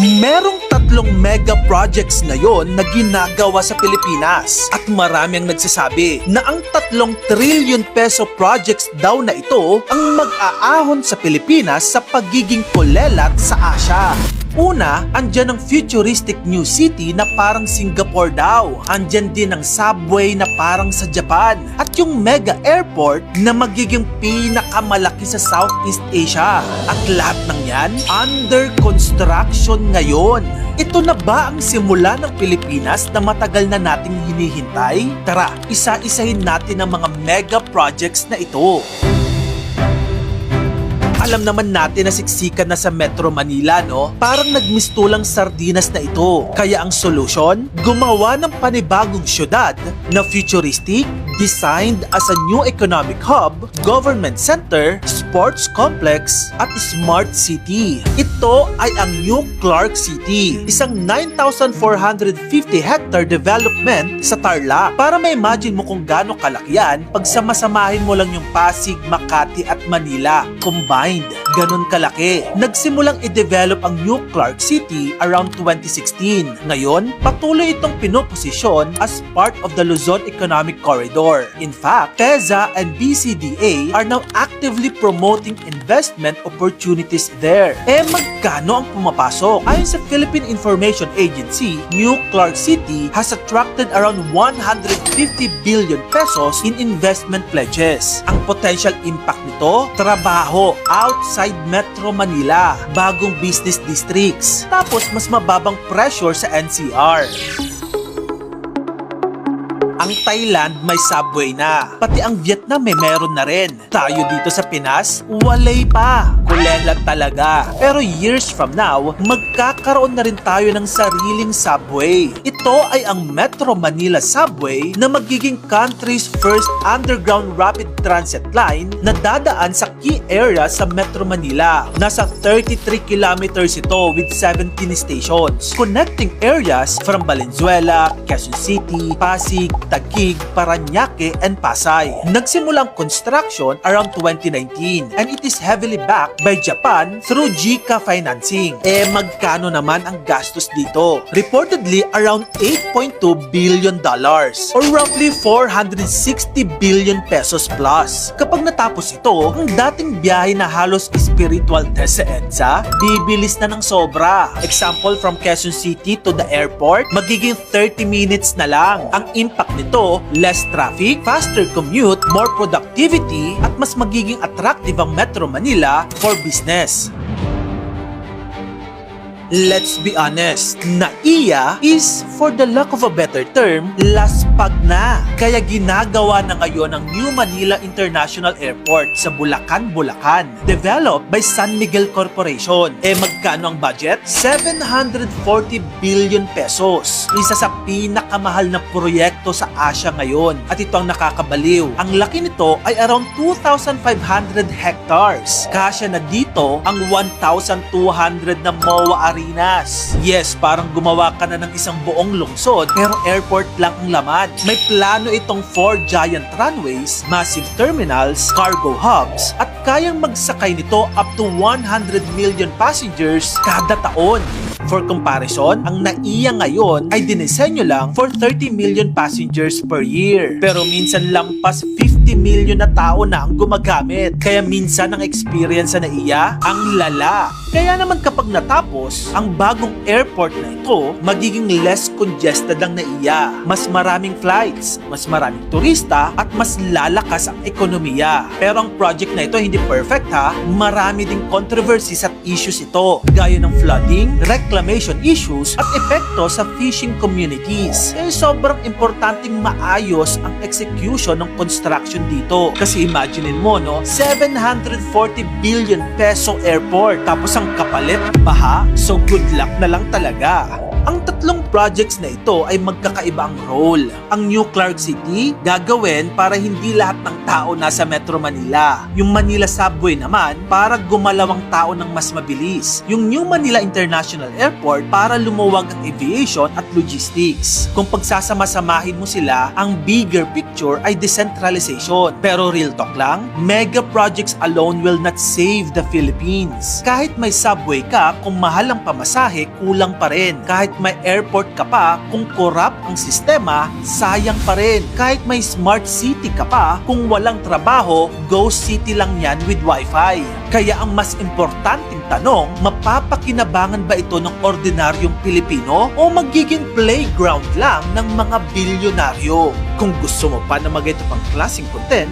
Merong tatlong mega projects ngayon na ginagawa sa Pilipinas at marami ang nagsasabi na ang 3 trillion peso projects daw na ito ang mag-aahon sa Pilipinas sa pagiging kulelat sa Asia. Una, andyan ang futuristic new city na parang Singapore daw. Andyan din ang subway na parang sa Japan. At yung mega airport na magiging pinakamalaki sa Southeast Asia. At lahat ng yan, under construction ngayon. Ito na ba ang simula ng Pilipinas na matagal na nating hinihintay? Tara, isa-isahin natin ang mga mega projects na ito. Alam naman natin na siksikan na sa Metro Manila, no? Parang nagmistulang sardinas na ito. Kaya ang solusyon, gumawa ng panibagong syudad na futuristic, designed as a new economic hub, government center, sports complex, at smart city. Ito ay ang New Clark City, isang 9,450 hectare development sa Tarlac. Para ma-imagine mo kung gaano kalaki yan, pag samasamahin mo lang yung Pasig, Makati at Manila combined. Ganon kalaki. Nagsimulang i-develop ang New Clark City around 2016. Ngayon, patuloy itong pinoposisyon as part of the Luzon Economic Corridor. In fact, TEZA and BCDA are now actively promoting investment opportunities there. Magkano ang pumapasok? Ayon sa Philippine Information Agency, New Clark City has attracted around 150 billion pesos in investment pledges. Ang potential impact nito, trabaho outside Metro Manila, bagong business districts, tapos mas mababang pressure sa NCR. Ang Thailand may subway na. Pati ang Vietnam meron na rin. Tayo dito sa Pinas, walay pa. Kulelat talaga. Pero years from now, magkakaroon na rin tayo ng sariling subway. Ito ay ang Metro Manila Subway na magiging country's first underground rapid transit line na dadaan sa key area sa Metro Manila. Nasa 33 kilometers ito with 17 stations, connecting areas from Valenzuela, Quezon City, Pasig, Taguig, Parañaque, and Pasay. Nagsimulang construction around 2019 and it is heavily backed by Japan through JICA financing. Magkano naman ang gastos dito? Reportedly around $8.2 billion or roughly 460 billion pesos plus. Kapag natapos ito, ang dating biyahe na halos spiritual test sa EDSA, bibilis na ng sobra. Example, from Quezon City to the airport, magiging 30 minutes na lang. Ang impact nito, less traffic, faster commute, more productivity, at mas magiging attractive ang Metro Manila for business. Let's be honest, NAIA is, for the lack of a better term, laspag na. Kaya ginagawa na ngayon ang New Manila International Airport sa Bulacan, Bulacan. Developed by San Miguel Corporation. Magkano ang budget? 740 billion pesos. Isa sa pinakamahal na proyekto sa Asia ngayon. At ito ang nakakabaliw. Ang laki nito ay around 2,500 hectares. Kasya na dito ang 1,200 na MOA arenas. Yes, parang gumawa ka na ng isang buong lungsod pero airport lang ang laman. May plano itong 4 giant runways, massive terminals, cargo hubs, at kayang magsakay nito up to 100 million passengers kada taon. For comparison, ang NAIA ngayon ay dinisenyo lang for 30 million passengers per year. Pero minsan lampas 50 million na tao na ang gumagamit. Kaya minsan ang experience sa NAIA, ang lala. Kaya naman kapag natapos, ang bagong airport na ito, magiging less congested ang NAIA. Mas maraming flights, mas maraming turista, at mas lalakas ang ekonomiya. Pero ang project na ito hindi perfect ha. Marami ding controversies at issues ito. Gaya ng flooding, reclamation issues, at epekto sa fishing communities. Kaya sobrang importanteng maayos ang execution ng construction dito. Kasi imaginein mo, no? 740 billion peso airport. Tapos ang kapalit, baha. So good luck na lang talaga. Ang tatlong projects na ito ay magkakaiba ang role. Ang New Clark City gagawin para hindi lahat ng tao nasa Metro Manila. Yung Manila Subway naman para gumalaw ang tao ng mas mabilis. Yung New Manila International Airport para lumuwag ang aviation at logistics. Kung pagsasama-samahin mo sila, ang bigger picture ay decentralization. Pero real talk lang, mega projects alone will not save the Philippines. Kahit may subway ka, kung mahal ang pamasahe, kulang pa rin. Kahit may airport ka pa, kung corrupt ang sistema, sayang pa rin. Kahit may smart city ka pa, kung walang trabaho, ghost city lang yan with wifi. Kaya ang mas importanteng tanong, mapapakinabangan ba ito ng ordinaryong Pilipino o magiging playground lang ng mga bilyonaryo? Kung gusto mo pa na mag-ito pang klaseng content,